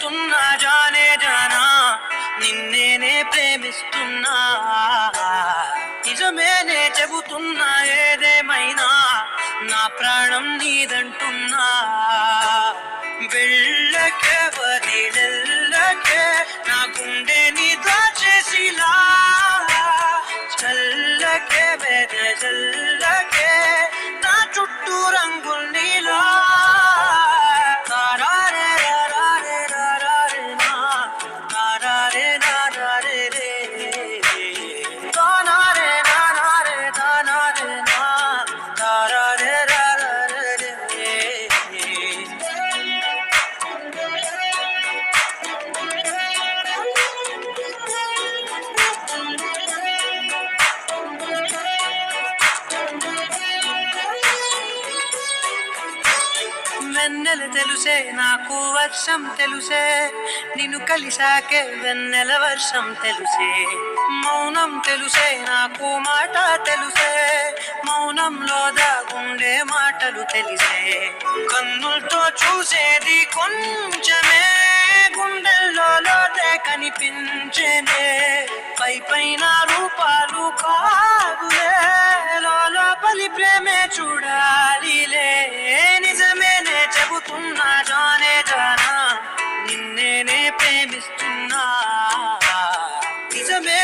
చెబుతున్నా జానే జానా, నిన్నేనే ప్రేమిస్తున్నా. నిజమేనే చెబుతున్నా ఏదేమైనా నా ప్రాణం నీదంటున్నా. వెళ్ళకే వదిలెల్లకే నా గుండె నీ దాచేసిలా, చల్లకే వెదజల్లకే నా చుట్టూ రంగులు నీలా. తారారే రారే రారే నా, తారారే నారే రే, తానారే నారే తానారే నా, తారారే రారే రే. వెన్నెల తెలుసే నాకు వర్షం తెలుసే, నిన్ను కలిసాకే వెన్నెల వర్షం తెలుసే. మౌనం తెలుసే నాకు మాట తెలుసే, మౌనంలో దాగుండే మాటలు తెలిసే. కన్నులతో చూసేది కొంచెమే, గుండెల్లో లోతే కనిపించేనే. పై పైన రూపాలు కాదులే, లోపలి ప్రేమే చూడాలిలే. నిజమేనే చెబుతున్నా జానే జానా, నిన్నేనే ప్రేమిస్తున్నా. నిజమే